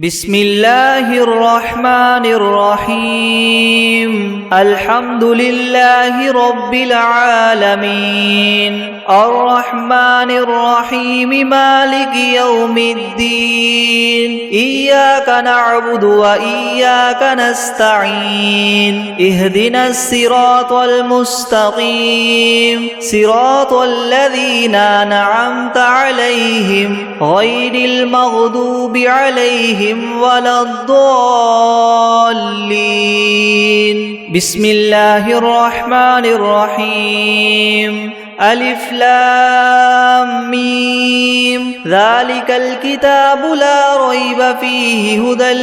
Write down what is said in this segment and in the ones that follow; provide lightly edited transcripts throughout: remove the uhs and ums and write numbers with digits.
بسم الله الرحمن الرحيم الحمد لله رب العالمين الرحمن الرحيم مالك يوم الدين إياك نعبد وإياك نستعين اهدنا الصراط المستقيم صراط الذين أنعمت عليهم غير المغضوب عليهم ولا الضالين بسم الله الرحمن الرحيم ألف لام ميم ذلك الكتاب لا ريب فيه هدى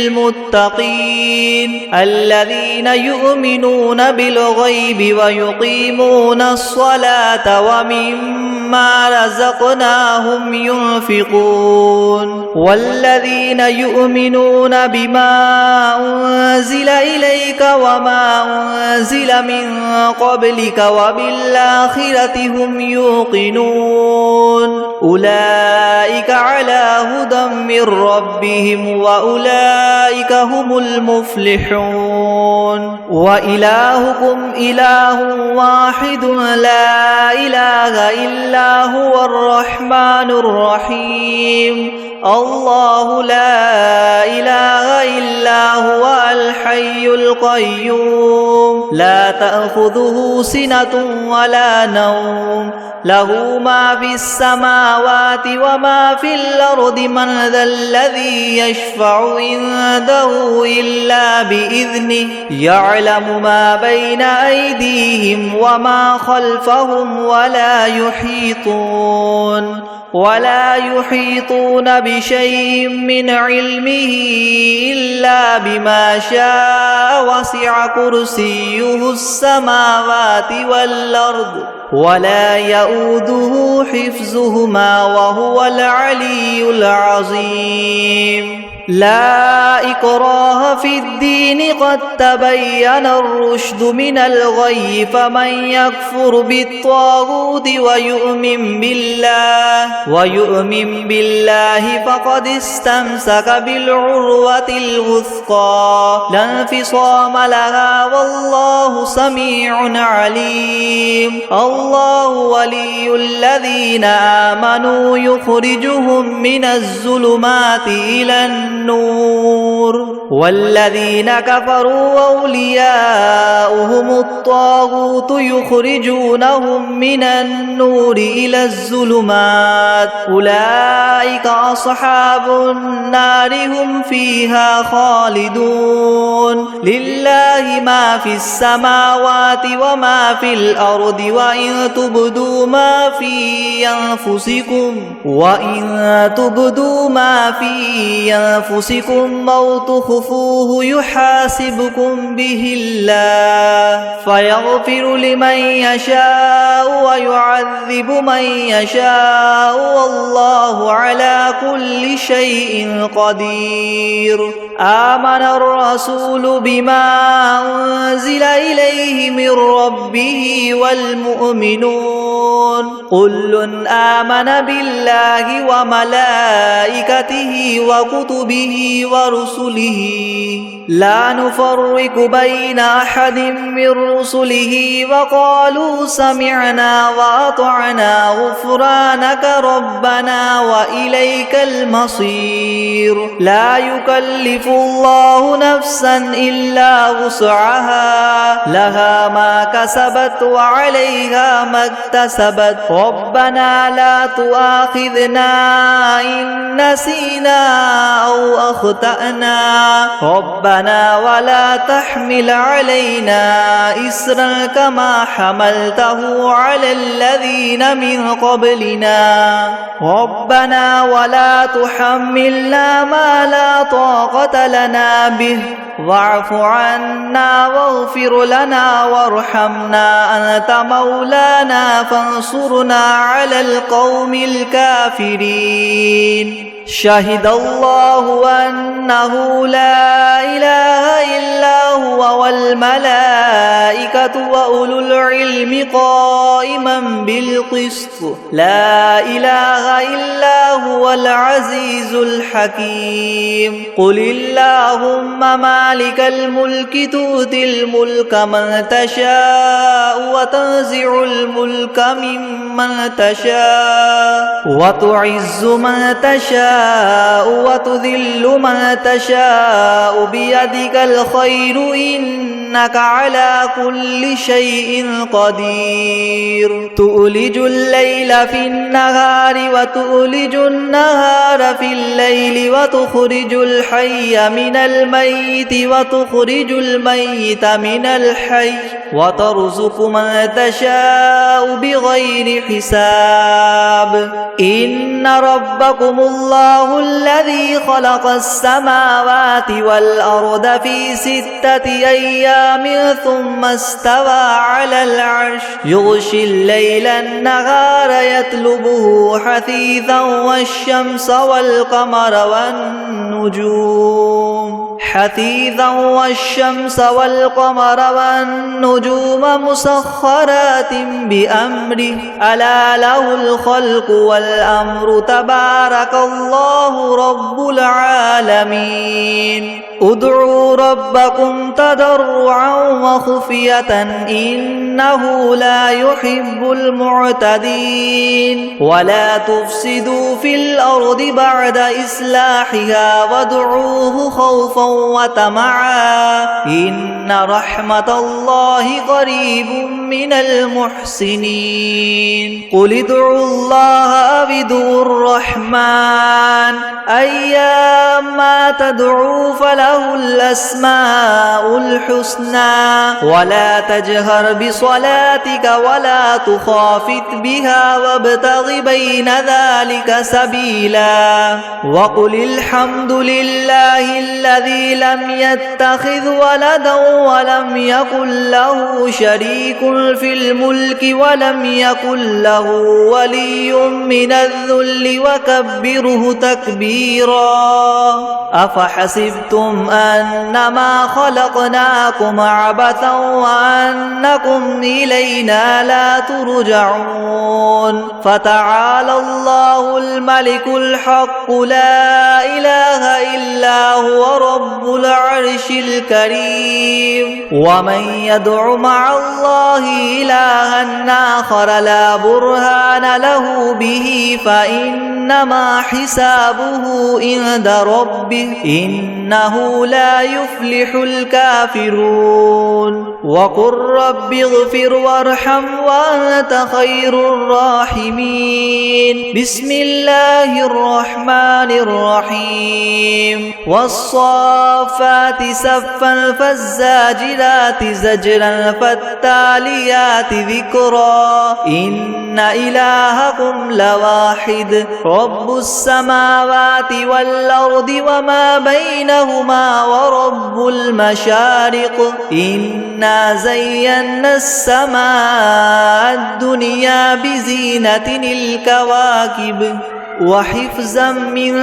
للمتقين الذين يؤمنون بالغيب ويقيمون الصلاة ومما رزقناهم ينفقون والذين يؤمنون بما أنزل إليك وما أنزل من قبلك وبالآخرة هم يوقنون أولئك على هدى من ربهم وأولئك هم المفلحون وإلهكم إله واحد لا إله إلا هو الرحمن الرحيم الله لا إله إلا هو الحي القيوم لا تأخذه سنة ولا نوم له ما في السماوات وما في الأرض من ذا الذي يشفع عنده إلا بإذنه يعلم ما بين أيديهم وما خلفهم ولا يحيطون بشيء من علمه إلا بما شاء وسع كرسيه السماوات والأرض ولا يؤوده حفظهما وهو العلي العظيم لا إكراه في الدين قد تبين الرشد من الغي فمن يكفر بالطاغوت ويؤمن بالله فقد استمسك بالعروة الوثقى لا انفصام لها والله سميع عليم الله ولي الذين آمنوا يخرجهم من الظلمات إلى النور والذين كفروا أولياؤهم الطاغوت يخرجونهم من النور إلى الظلمات أولئك أصحاب النار هم فيها خالدون لله ما في السماوات وما في الأرض وإن تبدوا ما في أنفسكم أو تخفوه يحاسبكم به الله فيغفر لمن يشاء ويعذب من يشاء والله على كل شيء قدير آمن الرسول بما أنزل إليه من ربه والمؤمنون كل آمن بالله وملائكته وكتبه ورسله لا نفرق بين أحد من رسله وقالوا سمعنا وأطعنا غفرانك ربنا وإليك المصير لا يكلف الله نفسا إلا وسعها لها ما كسبت وعليها ما اكتسبت ربنا لا تؤاخذنا إن نسينا أو أخطأنا ربنا ولا تحمل علينا إسرا كما حملته على الذين من قبلنا ربنا ولا تحملنا ما لا طاقة لنا به واعف عنا واغفر لنا وارحمنا أنت مولانا فانصرنا على القوم الكافرين شهد الله أنه لا إله إلا هو والملائكة والملائكة وأولو العلم قائما بالقسط لا إله إلا هو العزيز الحكيم قل اللهم مالك الملك تؤتي الملك من تشاء وتنزع الملك ممن تشاء وتعز من تشاء وتذل من تشاء بيدك الخير إنك على كل شيء قدير تؤلج الليل في النهار وتؤلج النهار في الليل وتخرج الحي من الميت وتخرج الميت من الحي وترزق من تشاء بغير حساب إن ربكم الله الذي خلق السماوات والأرض في 6 أيام ثم استوى على العرش يغشي الليل النهار يطلبه حثيثا والشمس والقمر والنجوم مسخرات بأمره ألا له الخلق والأمر تبارك الله رب العالمين ادعوا ربكم تضرعا وخفية إنه لا يحب المعتدين ولا تفسدوا في الأرض بعد إصلاحها وادعوه خوفا وطمعا إن رحمة الله قريب من المحسنين قل ادعوا الله أو ادعوا الرحمن أيما تدعوا فله الأسماء الحسنى ولا تجهر بصلاتك ولا تخافت بها وابتغ بين ذلك سبيلا وقل الحمد لله الذي لم يتخذ ولدا ولم يكن له شريك في الملك ولم يكن له ولي من الذل وكبره تكبيرا أفحسبتم أنما خلقناكم عبثا وأنكم إلينا لا ترجعون فتعالى الله الملك الحق لا إله إلا هو رب العرش الكريم ومن يدع مع الله إلها آخر لا برهان له به فإنما حسابه عند ربه إنه لا يفلح الكافرون وقل رب اغفر وارحم وأنت خير الراحمين بسم الله الرحمن الرحيم والصافات صفا فالزاجرات زجرا فالتاليات ذكرا إن إلهكم لواحد رب السماوات والأرض وما بينهما ورب المشارق إنا زينا السماء الدنيا بزينة الكواكب وحفظا من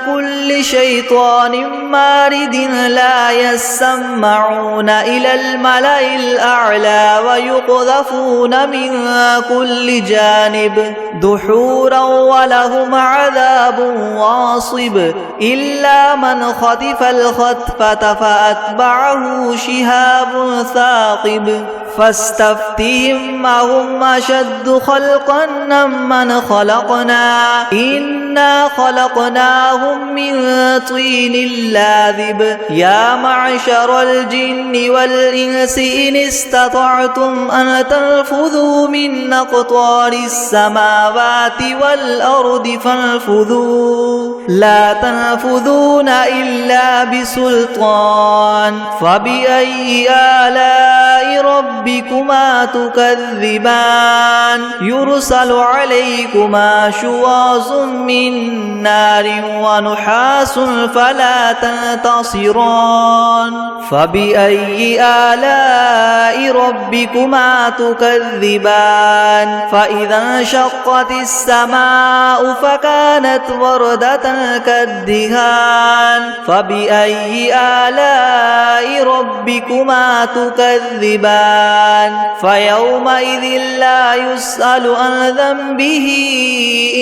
كل شيطان مارد لا يسمعون إلى الملأ الأعلى ويقذفون من كل جانب دحورا ولهم عذاب واصب إلا من خطف الخطفة فأتبعه شهاب ثاقب فاستفتهم أهم أشد خلقا من خلقنا إنا خلقناهم من طين لاذب يا معشر الجن والإنس إن استطعتم أن تنفذوا من أقطار السماوات والأرض فانفذوا لا تنفذون إلا بسلطان فبأي آلاء ربكما تكذبان يرسل عليكما شواظ من نار ونحاس فلا تنتصران فبأي آلاء ربكما تكذبان فإذا انشقت السماء فكانت وردة كالدهان فبأي آلاء ربكما تكذبان فيومئذ لا يسأل عن ذنبه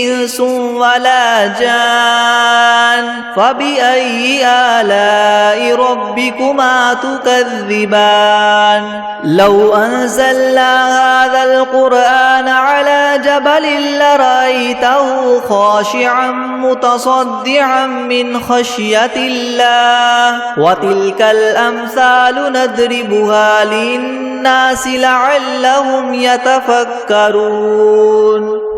إنس ولا جان فبأي آلاء ربكما تكذبان لو أنزلنا هذا القرآن على جبل لرأيته خاشعا متصدعا من خشية الله وتلك الأمثال نضربها للناس لعلهم يتفكرون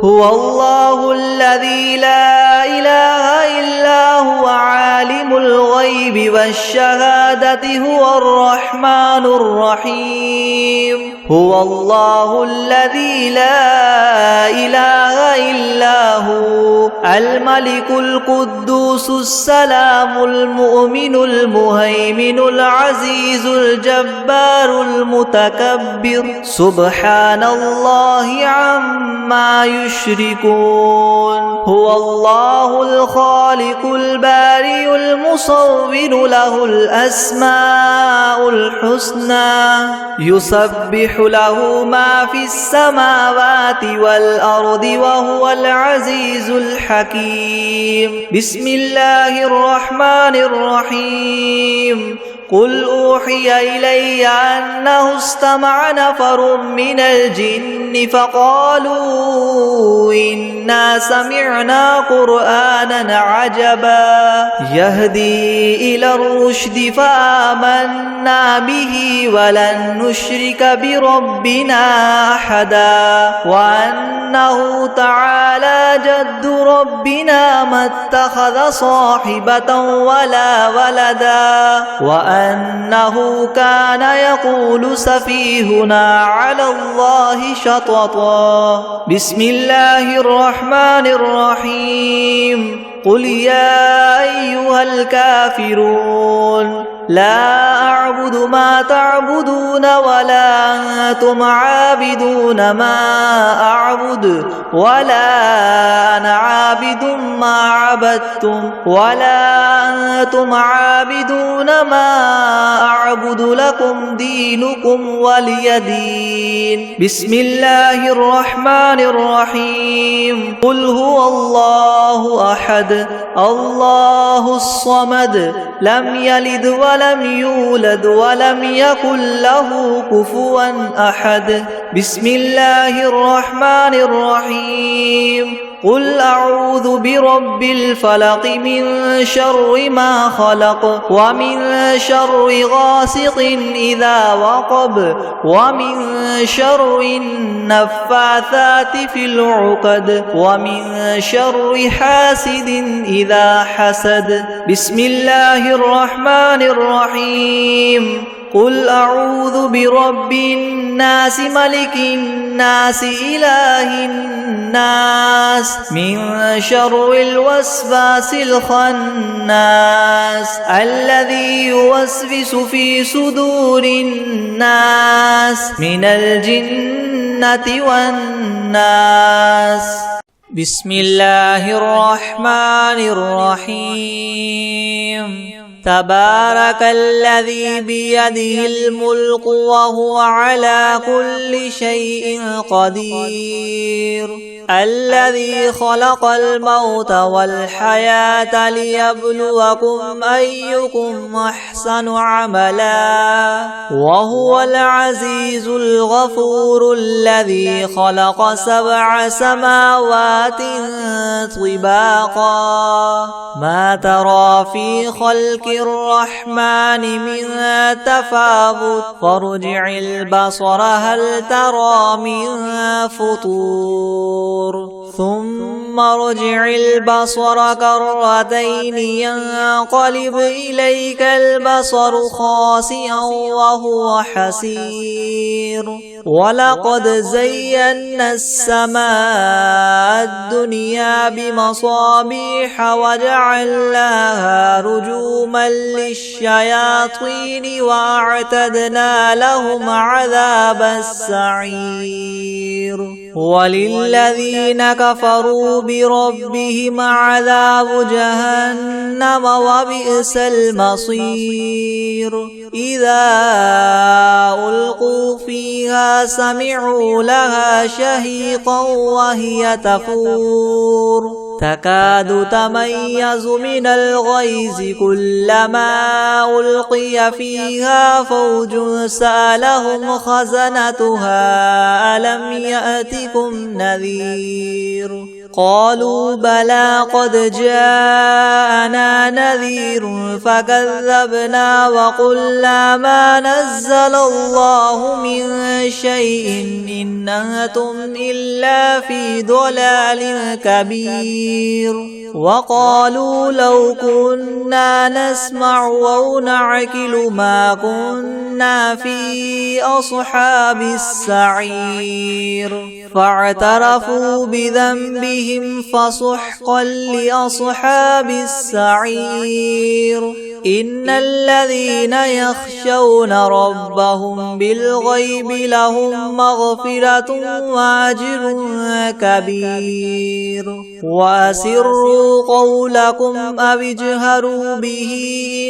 هو الله الذي لا إله إلا هو عالم الغيب والشهادة هو الرحمن الرحيم هو الله الذي لا إله إلا هو الملك القدوس السلام المؤمن المهيمن العزيز الجبار المتكبر سبحان الله عما يشركون هو الله الخالق البارئ المصور له الأسماء الحسنى يسبح له ما في السماوات والأرض وهو العزيز الحكيم بسم الله الرحمن الرحيم قل أوحي إلي أنه استمع نفر من الجن فقالوا إنا سمعنا قرآنا عجبا يهدي إلى الرشد فآمنا به ولن نشرك بربنا أحدا وأنه تعالى جد ربنا ما اتخذ صاحبة ولا ولدا وأنه كان يقول سفيهنا على الله شططا بسم الله الرحمن الرحيم قل يا أيها الكافرون لا أعبد ما تعبدون ولا أنتم عابدون ما أعبد ولا أنا عابد ما عبدتم ولا أنتم عابدون ما أعبد لكم دينكم ولي دين بسم الله الرحمن الرحيم قل هو الله أحد الله الصمد لم يلد ولم يولد ولم يكن له كفوا أحد بسم الله الرحمن الرحيم قل أعوذ برب الفلق من شر ما خلق ومن شر غاسق إذا وقب ومن شر النفاثات في العقد ومن شر حاسد إذا حسد بسم الله الرحمن الرحيم قل أعوذ برب الناس ملك الناس إله الناس من شر الوسواس الخناس الذي يوسوس في صدور الناس من الجنة والناس بسم الله الرحمن الرحيم تبارك الذي بيده الملك وهو على كل شيء قدير الذي خلق الموت والحياة ليبلوكم أيكم أحسن عملا وهو العزيز الغفور الذي خلق 7 سماوات طباقا ما ترى في خلق الرحمن من تفاوت فارجع البصر هل ترى من فطور ثم ارجع البصر كرتين ينقلب إليك البصر خاسئا وهو حسير ولقد زينا السماء الدنيا بمصابيح وجعلناها رجوما للشياطين وأعتدنا لهم عذاب السعير وللذين كفروا بربهم عذاب جهنم وبئس المصير إذا ألقوا فيها سمعوا لها شهيقا وهي تفور تكاد تميز من الغيظ كلما ألقي فيها فوج سألهم خزنتها ألم يأتكم نذير قالوا بلى قد جاءنا نذير فكذبنا وقلنا ما نزل الله من شيء إن أنتم إلا في ضلال كبير وقالوا لو كنا نسمع أو نعقل ما كنا في أصحاب السعير فاعترفوا بذنبهم فسحقا لأصحاب السعير إن الذين يخشون ربهم بالغيب لهم مغفرة وأجر كبير وأسروا قولكم أو اجهروا به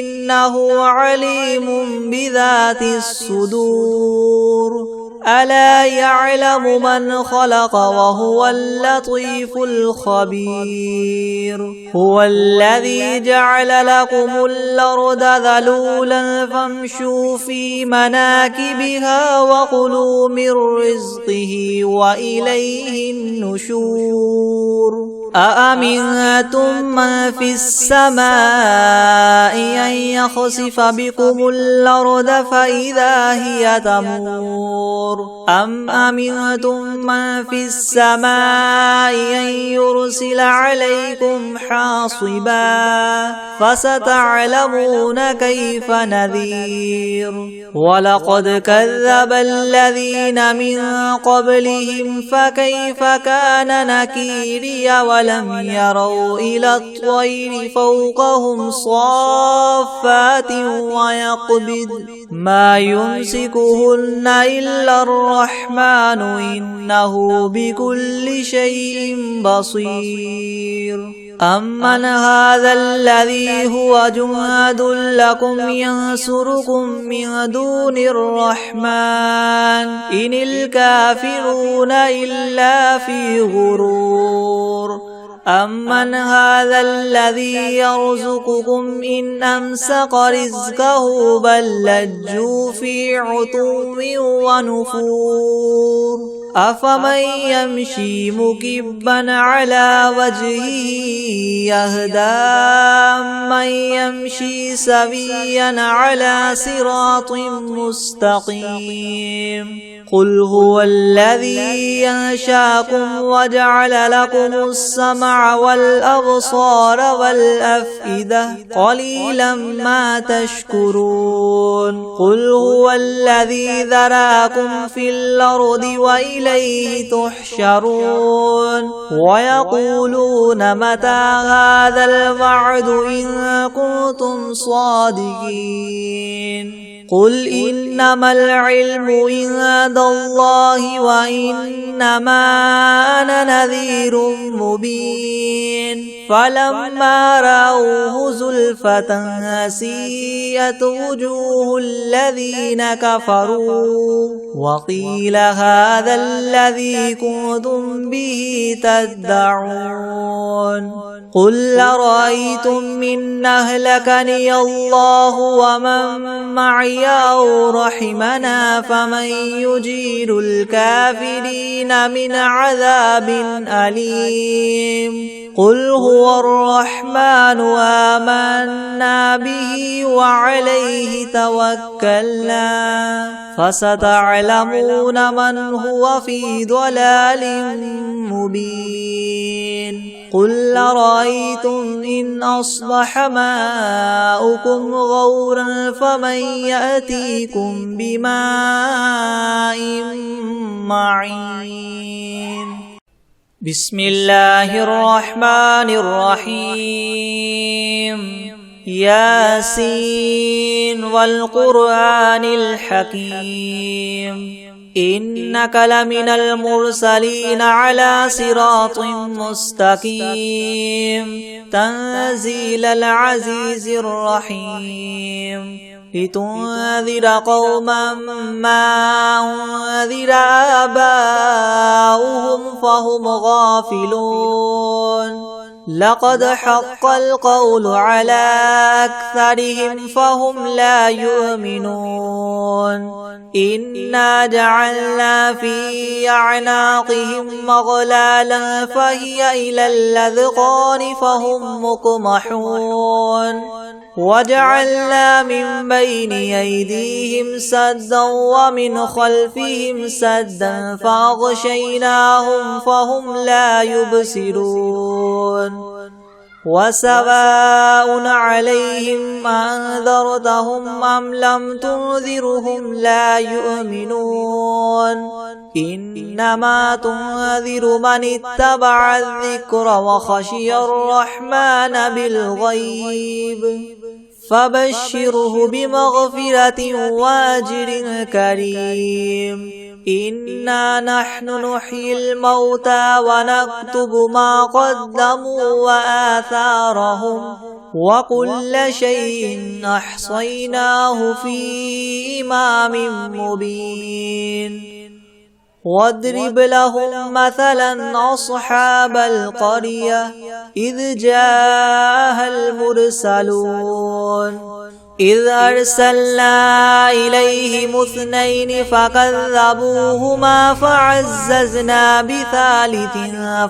إنه عليم بذات الصدور ألا يعلم من خلق وهو اللطيف الخبير هو الذي جعل لكم الأرض ذلولا فامشوا في مناكبها وكلوا من رزقه وإليه النشور أأمنتم من في السماء أن يخسف بكم الأرض فإذا هي تمور أم أمنتم من في السماء أن يرسل عليكم حاصبا فستعلمون كيف نذير ولقد كذب الذين من قبلهم فكيف كان نكيري ولم يروا إلى الطير فوقهم صافات ويقبض ما يمسكهن إلا الرحمن إنه بكل شيء بصير أمن هذا الذي هو جند لكم ينصركم من دون الرحمن إن الكافرون إلا في غرور أمن هذا الذي يرزقكم إن أمسك رزقه بل لجوا في عتو ونفور أفمن يمشي مكبا على وجهه يهدى من يمشي سويا على صراط مستقيم قل هو الذي ينشاكم وجعل لكم السمع والأبصار والأفئدة قليلا ما تشكرون قل هو الذي ذراكم في الأرض وإليه تحشرون ويقولون متى هذا الوعد إن كنتم صادقين قل إنما العلم عند الله وإنما أنا نذير مبين فلما رأوه زلفة سيئت وجوه الذين كفروا وقيل هذا الذي كنتم به تدعون قل أرأيتم إن أهلكني الله ومن معي أو رحمنا فمن يجير الكافرين من عذاب أليم قل هو الرحمن آمنا به وعليه توكلنا فستعلمون من هو في ضلال مبين قل أرأيتم إن أصبح ماؤكم غورا فمن يأتيكم بماء معين بسم الله الرحمن الرحيم ياسين والقرآن الحكيم إنك لمن المرسلين على صراط مستقيم تنزيل العزيز الرحيم لتنذر قوما ما أنذر آباؤهم فهم غافلون لقد حق القول على أكثرهم فهم لا يؤمنون إنا جعلنا في أعناقهم مغلالا فهي إلى الأذقان فهم مقمحون وجعلنا من بين أيديهم سدا ومن خلفهم سدا فأغشيناهم فهم لا يبصرون وسواء عليهم أنذرتهم أم لم تنذرهم لا يؤمنون إنما تنذر من اتبع الذكر وخشي الرحمن بالغيب فبشره بمغفرة وأجر كريم إنا نحن نحيي الموتى ونكتب ما قدموا وآثارهم وكل شيء أحصيناه في إمام مبين واضرب لهم مثلا أصحاب القرية إذ جاءها المرسلون إذ أرسلنا إليهم اثنين فكذبوهما فعززنا بثالث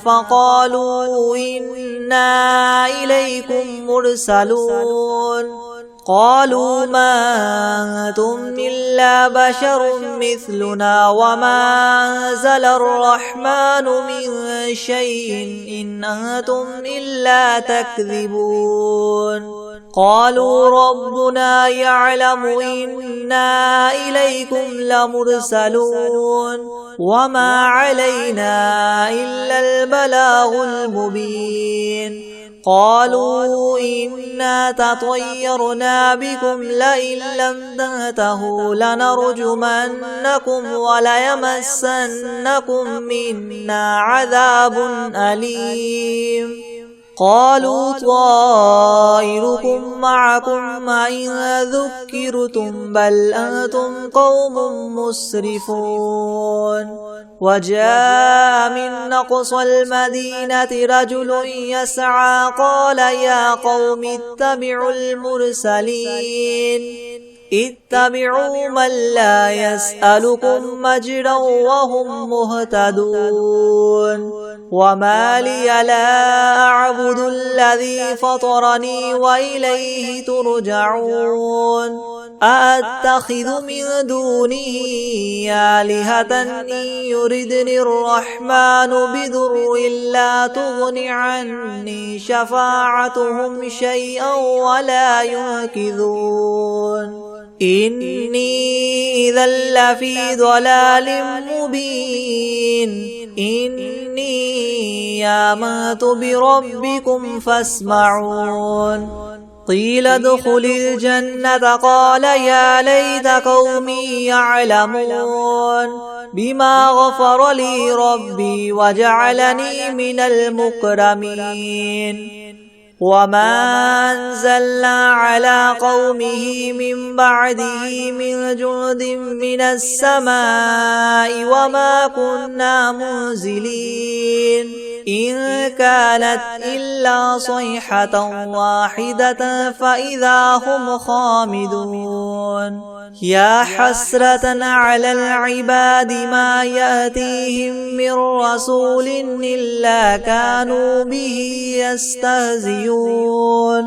فقالوا إنا إليكم مرسلون قالوا ما أنتم إلا بشر مثلنا وما أنزل الرحمن من شيء إن أنتم إلا تكذبون قالوا ربنا يعلم إنا إليكم لمرسلون وما علينا إلا البلاغ المبين قالوا إنا تطيرنا بكم لئن لم تنتهوا لنرجمنكم وليمسنكم منا عذاب أليم قالوا طائركم معكم إن ذكرتم بل أنتم قوم مسرفون وجاء من أقصى المدينة رجل يسعى قال يا قوم اتبعوا المرسلين اتبعوا من لا يسألكم مجرا وهم مهتدون وما لي لا أعبد الذي فطرني وإليه ترجعون أأتخذ من دونه آلهة إن يردني الرحمن بضر لا تغن عني شفاعتهم شيئا ولا ينقذون إني إذا لفي ضلال مبين إني آمنت بربكم فاسمعون قيل ادخل الجنة قال يا ليت قومي يعلمون بما غفر لي ربي وجعلني من المكرمين وما أنزلنا على قومه من بعده من جند من السماء وما كنا منزلين إن كانت إلا صيحة واحدة فإذا هم خامدون يا حسرة على العباد ما يأتيهم من رسول إلا كانوا به يستهزئون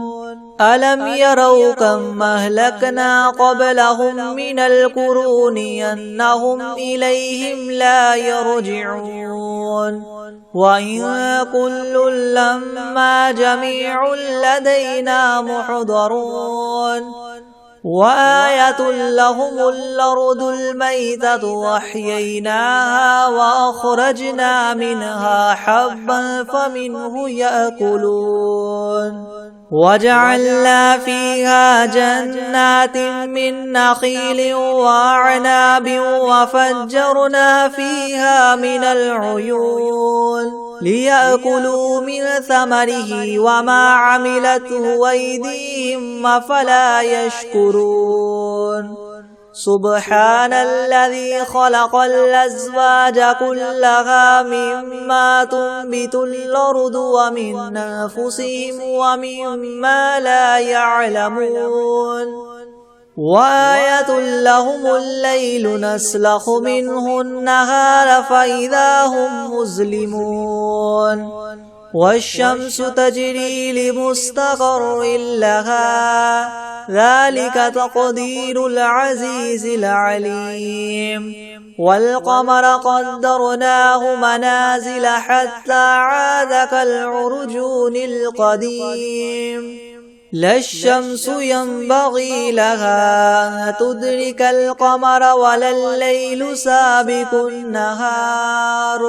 ألم يروا كم أهلكنا قبلهم من القرون أنهم إليهم لا يرجعون وإن كل لما جميع لدينا محضرون وآية لهم الأرض الميتة وأحييناها وأخرجنا منها حبا فمنه يأكلون وجعلنا فيها جنات من نخيل وأعناب وفجرنا فيها من العيون ليأكلوا من ثمره وما عملته أيديهم أفلا يشكرون سبحان الذي خلق الأزواج كلها مما تنبت الأرض ومن أنفسهم ومما لا يعلمون وآية لهم الليل نسلخ منه النهار فإذا هم مظلمون والشمس تجري لمستقر لها ذلك تقدير العزيز العليم والقمر قدرناه منازل حتى عاد كالعرجون القديم لا الشمس ينبغي لها أن تدرك القمر ولا الليل سابق النهار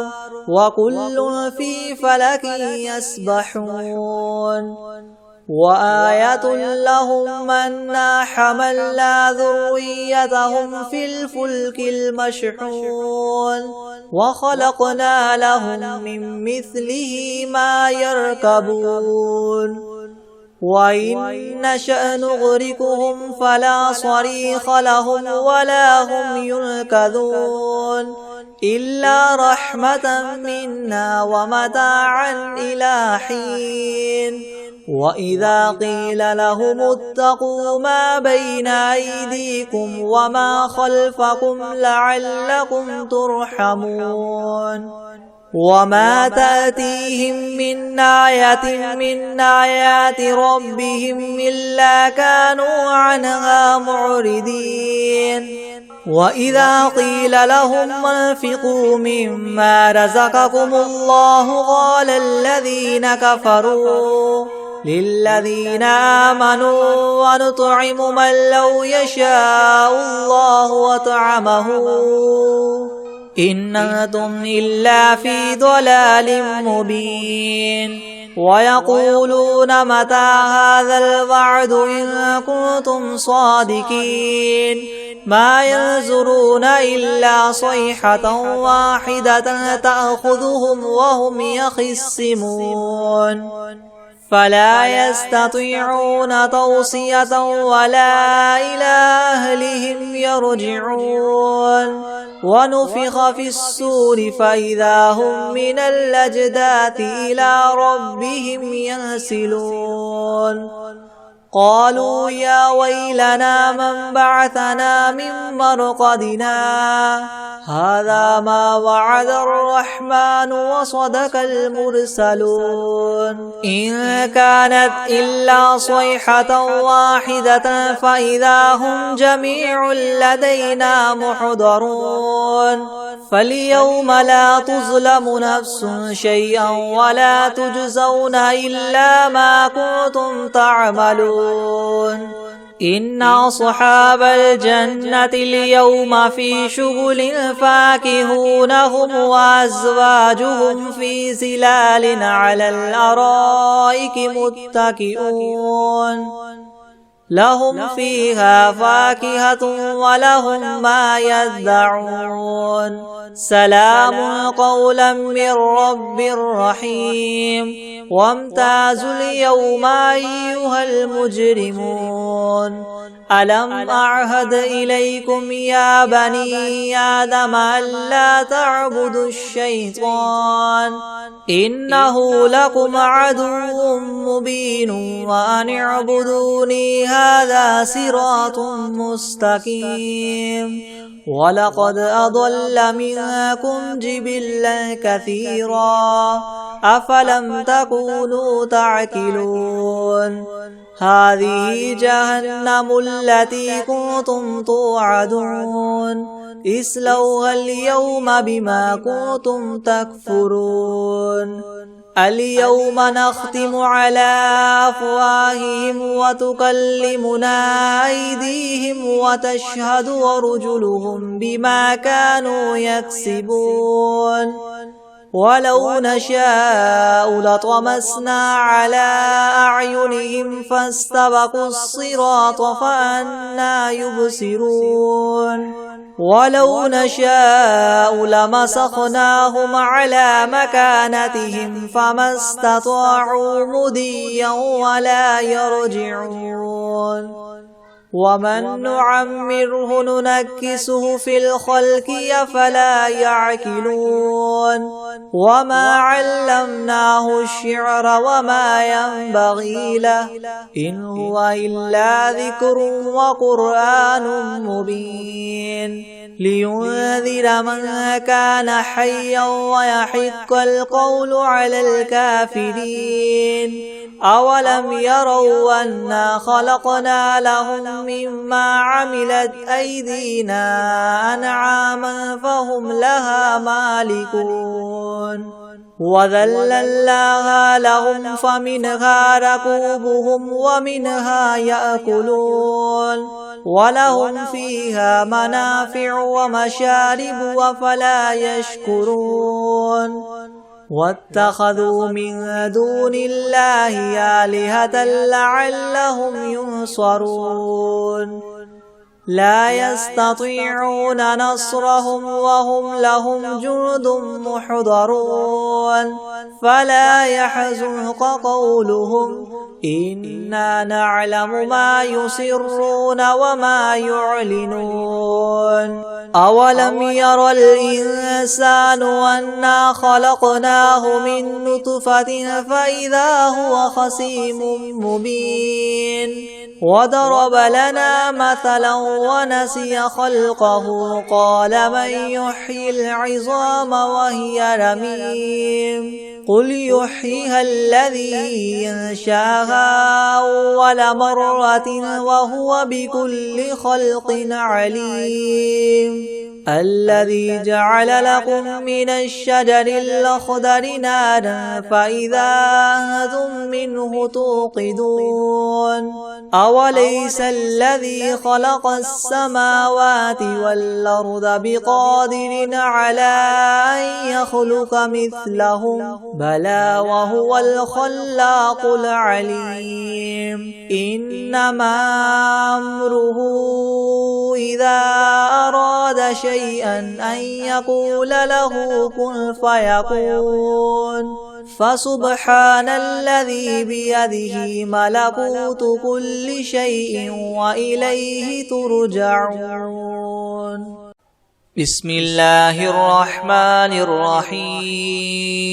وكل في فلك يسبحون وآية لهم أنا حملنا ذريتهم في الفلك المشحون وخلقنا لهم من مثله ما يركبون وإن نشأ نغرقهم فلا صريخ لهم ولا هم ينقذون إلا رحمة منا ومتاعا إلى حين وإذا قيل لهم اتقوا ما بين أيديكم وما خلفكم لعلكم ترحمون وما تأتيهم من آية من آيات ربهم إلا كانوا عنها معرضين وإذا قيل لهم انفقوا مما رزقكم الله قال الذين كفروا للذين آمنوا ونطعم من لو يشاء الله وطعمه إن أنتم إلا في ضلال مبين ويقولون متى هذا الوعد إن كنتم صادقين ما ينظرون إلا صيحة واحدة تأخذهم وهم يخصمون فلا يستطيعون توصية ولا إلى أهلهم يرجعون ونفخ في الصور فإذا هم من الأجداث إلى ربهم ينسلون قالوا يا ويلنا من بعثنا من مرقدنا هذا ما وعد الرحمن وصدق المرسلون إن كانت إلا صيحة واحدة فإذا هم جميع لدينا محضرون فاليوم لا تظلم نفس شيئا ولا تجزون إلا ما كنتم تعملون إن أصحاب الجنة اليوم في شغل فاكهون هم وأزواجهم في ظلال على الأرائك متكئون لهم فيها فاكهة ولهم ما يدعون سلام قولا من رب رحيم وامتازوا اليوم أيها المجرمون ألم أعهد إليكم يا بني آدم ألا تعبدوا الشيطان إنه لكم عدو مبين وأن اعبدوني هذا صراط مستقيم ولقد أضل منكم جبلا كثيرا أفلم تكونوا تعقلون هذه جهنم التي كنتم توعدون اصلوها اليوم بما كنتم تكفرون اليوم نختم على أفواههم وتكلمنا أيديهم وتشهد أرجلهم بما كانوا يكسبون ولو نشاء لطمسنا على أعينهم فاستبقوا الصراط فأنى يبصرون ولو نشاء لمسخناهم على مكانتهم فما استطاعوا مضيا ولا يرجعون ومن نعمره ننكسه في الخلق أفلا يعقلون وما علمناه الشعر وما ينبغي له إن هو إلا ذكر وقرآن مبين لينذر من كان حيا ويحق القول على الكافرين أولم يروا أنا خلقنا لهم مما عملت أيدينا أنعاما فهم لها مالكون وذللناها لهم فمنها ركوبهم ومنها يأكلون ولهم فيها منافع ومشارب أفلا يشكرون واتخذوا من دون الله آلهة لعلهم ينصرون لا يستطيعون نصرهم وهم لهم جند محضرون فلا يحزنك قولهم إنا نعلم ما يسرون وما يعلنون أولم ير الإنسان أنا خلقناه من نطفة فإذا هو خصيم مبين وضرب لنا مثلا ونسي خلقه قال من يحيي العظام وهي رميم قل يحييها الذي ينشاها أول مرة وهو بكل خلق عليم الذي جعل لكم من الشجر الأخضر نارا فإذا أنتم منه توقدون أوليس الذي خلق السماوات والأرض بقادر على أن يخلق مثلهم بلى وهو الخلاق العليم إنما أمره إذا أراد شيئا أن يقول له كن فيكون فسبحان الذي بيده ملكوت كل شيء وإليه ترجعون بسم الله الرحمن الرحيم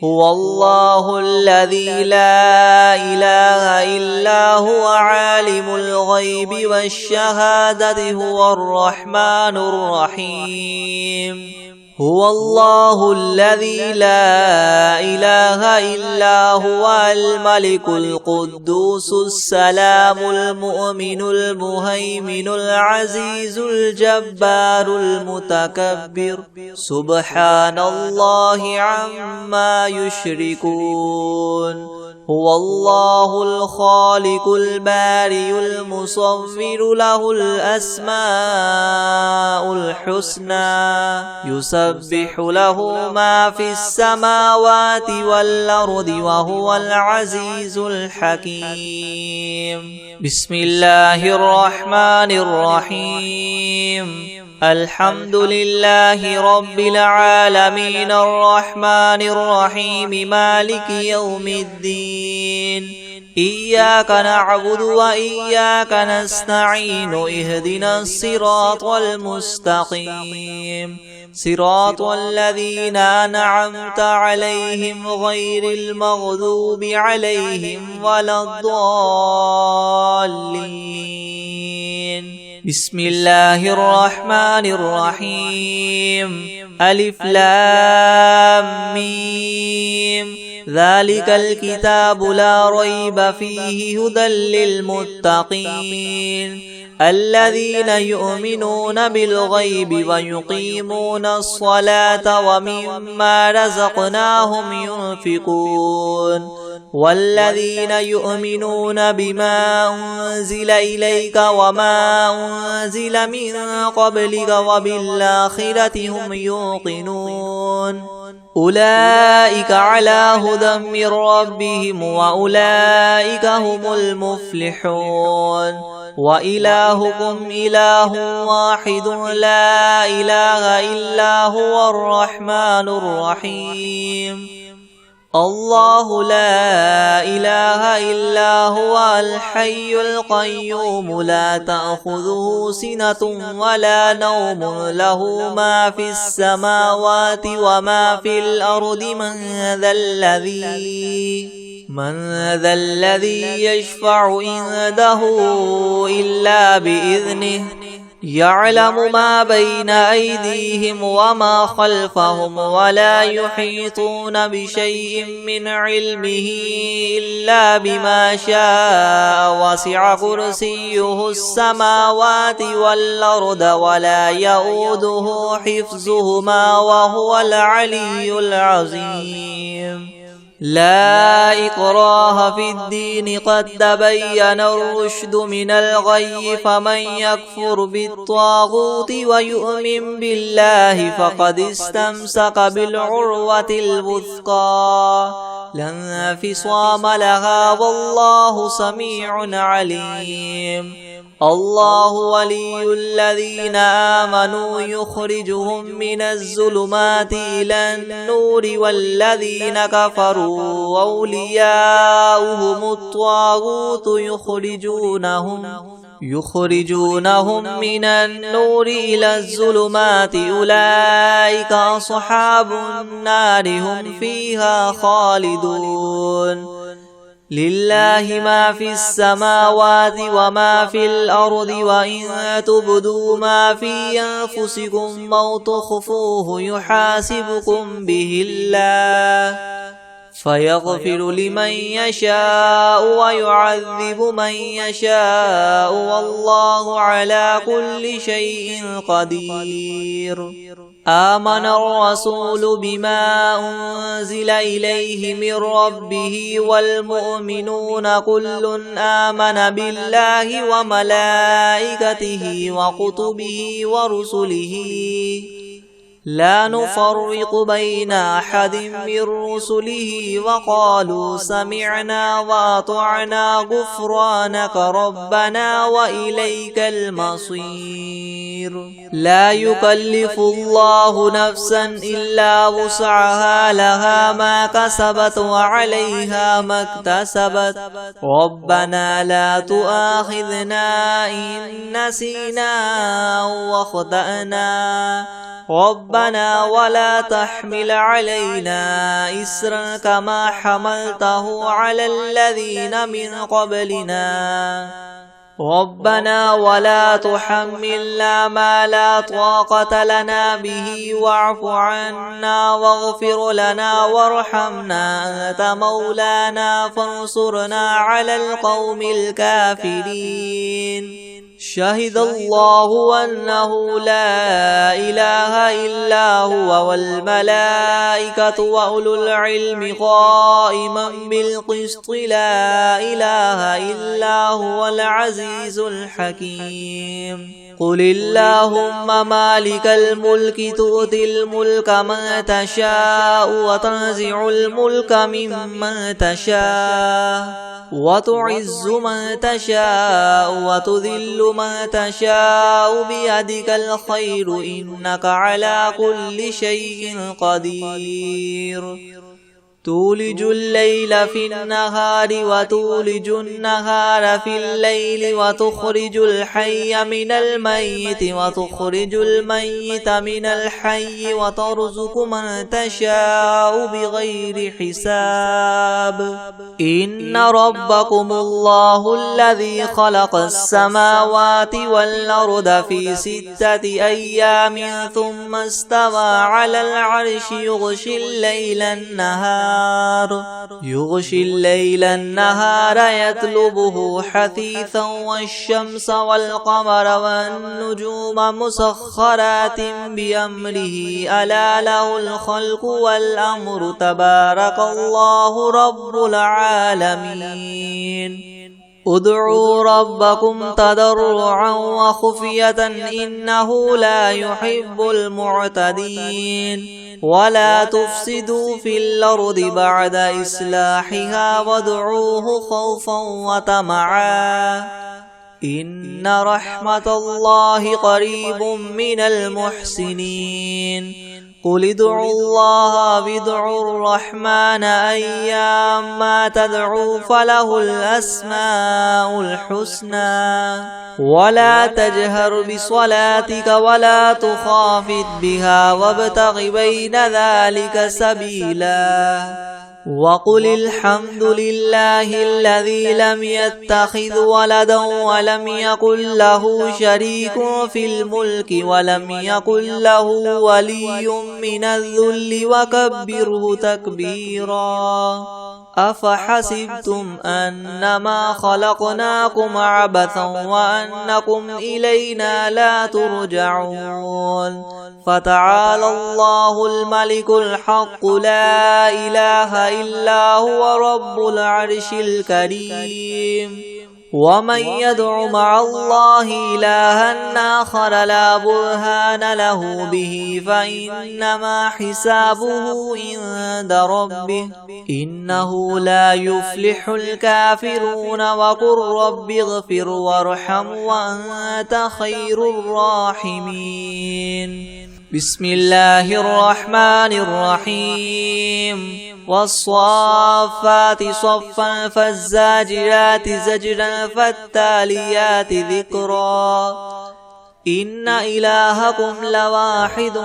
هو الله الذي لا إله إلا هو عالم الغيب والشهادة هو الرحمن الرحيم هو الله الذي لا إله إلا هو الملك القدوس السلام المؤمن المهيمن العزيز الجبار المتكبر سبحان الله عما يشركون هو الله الخالق البارئ المصور له الأسماء الحسنى يسبح له ما في السماوات والأرض وهو العزيز الحكيم بسم الله الرحمن الرحيم الحمد لله رب العالمين الرحمن الرحيم مالك يوم الدين إياك نعبد وإياك نستعين اهدنا الصراط المستقيم صراط الذين أنعمت عليهم غير المغضوب عليهم ولا الضالين بسم الله الرحمن الرحيم ألف لام ميم ذلك الكتاب لا ريب فيه هدى للمتقين الذين يؤمنون بالغيب ويقيمون الصلاة ومما رزقناهم ينفقون والذين يؤمنون بما أنزل إليك وما أنزل من قبلك وبالآخرة هم يوقنون أولئك على هدى من ربهم وأولئك هم المفلحون وإلهكم إله واحد لا إله إلا هو الرحمن الرحيم الله لا إله إلا هو الحي القيوم لا تأخذه سنة ولا نوم له ما في السماوات وما في الأرض من ذا الذي يشفع عنده إلا بإذنه يعلم ما بين أيديهم وما خلفهم ولا يحيطون بشيء من علمه إلا بما شاء وسع كرسيه السماوات والأرض ولا يؤوده حفظهما وهو العلي العظيم لا إكراه في الدين قد تبين الرشد من الغي فمن يكفر بالطاغوت ويؤمن بالله فقد استمسك بالعروة الوثقى لا انفصام لها والله سميع عليم الله ولي الذين آمنوا يخرجهم من الظلمات إلى النور والذين كفروا أولياؤهم الطاغوت يخرجونهم من النور إلى الظلمات أولئك أصحاب النار هم فيها خالدون لله ما في السماوات وما في الأرض وإن تبدوا ما في أنفسكم أو تخفوه يحاسبكم به الله فيغفر لمن يشاء ويعذب من يشاء والله على كل شيء قدير آمن الرسول بما أنزل إليه من ربه والمؤمنون كل آمن بالله وملائكته وكتبه ورسله لا نفرق بين أحد من رسله وقالوا سمعنا وأطعنا غفرانك ربنا وإليك المصير لا يكلف الله نفسا إلا وسعها لها ما كسبت وعليها ما اكتسبت ربنا لا تؤاخذنا إن نسينا أو أخطأنا ربنا ولا تحمل علينا إسرا كما حملته على الذين من قبلنا ربنا ولا تحملنا ما لا طاقة لنا به واعف عنا واغفر لنا وارحمنا أنت مولانا فانصرنا على القوم الكافرين شهد الله أنه لا إله إلا هو والملائكة وأولو العلم قائما بالقسط لا إله إلا هو العزيز الحكيم قل اللهم مالك الملك تؤتي الملك من تشاء وتنزع الملك ممن تشاء وتعز من تشاء وتذل من تشاء بيدك الخير إنك على كل شيء قدير تولج الليل في النهار وتولج النهار في الليل وتخرج الحي من الميت وتخرج الميت من الحي وترزق من تشاء بغير حساب إن ربكم الله الذي خلق السماوات والأرض في 6 أيام ثم استوى على العرش يغشي الليل النهار النهار يغشي الليل النهار يطلبه حثيثا والشمس والقمر والنجوم مسخرات بأمره ألا له الخلق والأمر تبارك الله رب العالمين ادعوا ربكم تضرعا وخفية إنه لا يحب المعتدين ولا تفسدوا في الأرض بعد إصلاحها وادعوه خوفا وطمعا إن رحمة الله قريب من المحسنين قل ادعوا الله وادعوا الرحمن أيما تدعوا فله الأسماء الحسنى ولا تجهر بصلاتك ولا تخافت بها وابتغ بين ذلك سبيلا وقل الحمد لله الذي لم يتخذ ولدا ولم يكن له شريك في الملك ولم يكن له ولي من الذل وكبره تكبيرا أفحسبتم أنما خلقناكم عبثا وأنكم إلينا لا ترجعون فتعالى الله الملك الحق لا إله إلا هو رب العرش الكريم ومن يدع مع الله إلها آخر لا برهان له به فإنما حسابه عند ربه إنه لا يفلح الكافرون وقل رب اغفر وارحم وأنت خير الراحمين بسم الله الرحمن الرحيم والصافات صفا فالزاجرات زجرا فالتاليات ذكرا إن إلهكم لواحد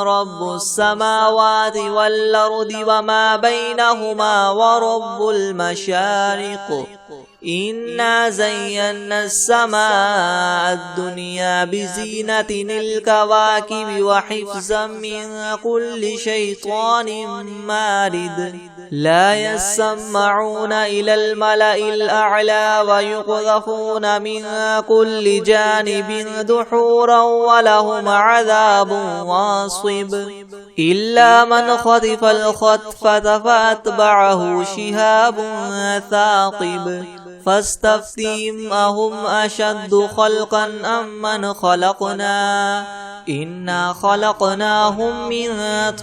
رب السماوات والأرض وما بينهما ورب المشارق إنا زينا السماء الدنيا بزينة الكواكب وحفظا من كل شيطان مارد لا يسمعون إلى الملأ الأعلى ويقذفون من كل جانب دحورا ولهم عذاب واصب إلا من خطف الخطفة فأتبعه شهاب ثاقب فاستفتهم أهم أشد خلقا أم من خلقنا إنا خلقناهم من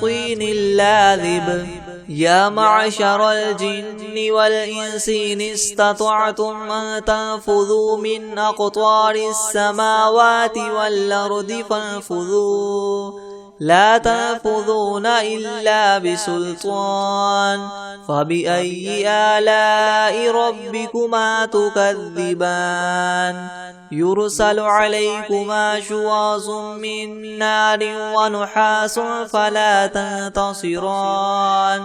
طين لاذب يا معشر الجن والإنس إن استطعتم أن تنفذوا من أقطار السماوات والأرض فانفذوا لا تنفذون إلا بسلطان فبأي آلاء ربكما تكذبان يرسل عليكما شواظ من نار ونحاس فلا تنتصران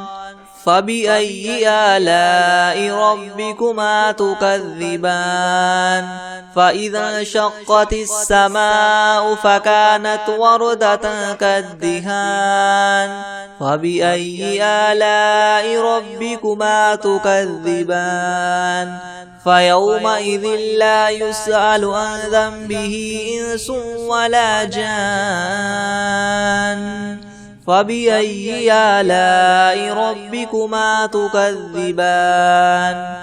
فبأي آلاء ربكما تكذبان فإذا انشقت السماء فكانت وردة كالدهان فبأي آلاء ربكما تكذبان فيومئذ لا يسأل عن ذنبه إنس ولا جان فبأي آلاء ربكما تكذبان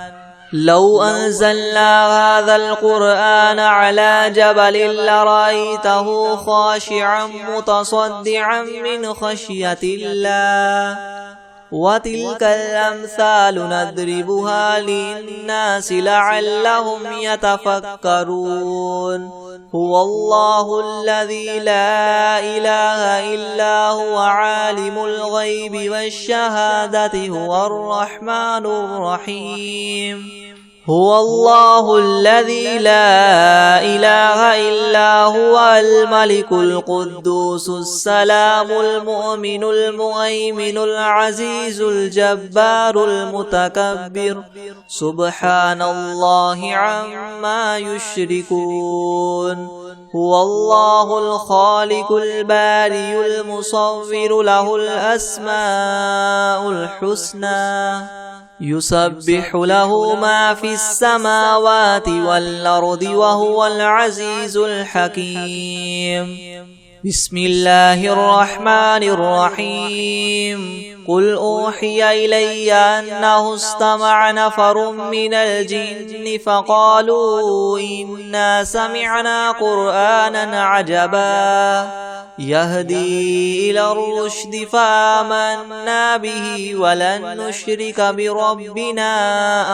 لو أنزلنا هذا القرآن على جبل لرأيته خاشعا متصدعا من خشية الله وتلك الأمثال نضربها للناس لعلهم يتفكرون هو الله الذي لا إله إلا هو عالم الغيب والشهادة هو الرحمن الرحيم هو الله الذي لا إله إلا هو الملك القدوس السلام المؤمن المهيمن العزيز الجبار المتكبر سبحان الله عما يشركون هو الله الخالق البارئ المصور له الأسماء الحسنى يسبح له ما في السماوات والأرض وهو العزيز الحكيم بسم الله الرحمن الرحيم قل أوحي إلي أنه استمع نفر من الجن فقالوا إنا سمعنا قرآنا عجبا يهدي إلى الرشد فآمنا به ولن نشرك بربنا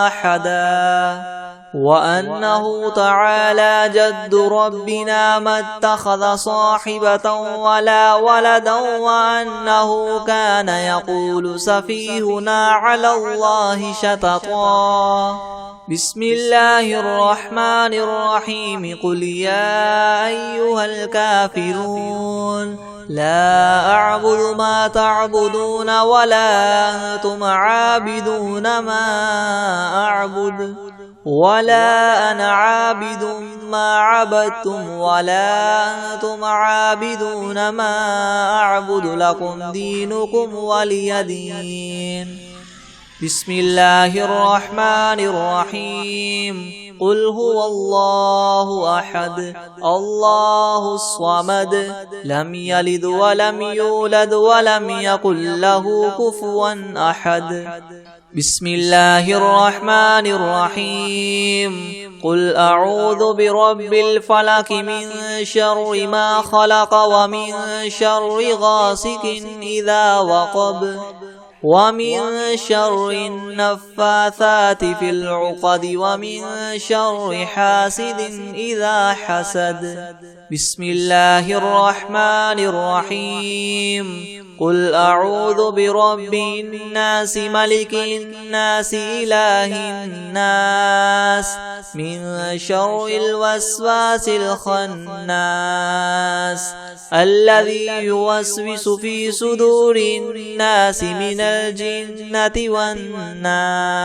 أحدا وأنه تعالى جد ربنا ما اتخذ صاحبة ولا ولدا وأنه كان يقول سفيهنا على الله شططا بسم الله الرحمن الرحيم قل يا أيها الكافرون لا أعبد ما تعبدون ولا أنتم عابدون ما أعبد ولا أنا عابد ما عبدتم ولا أنتم عابدون ما أعبد لكم دينكم ولي دين بسم الله الرحمن الرحيم قل هو الله أحد الله الصمد لم يلد ولم يولد ولم يكن له كفوا أحد بسم الله الرحمن الرحيم قل أعوذ برب الفلق من شر ما خلق ومن شر غاسق إذا وقب ومن شر النفاثات في العقد ومن شر حاسد إذا حسد بسم الله الرحمن الرحيم قل أعوذ برب الناس ملك الناس إله الناس من شر الوسواس الخناس الذي يوسوس في صدور الناس من الجنة والناس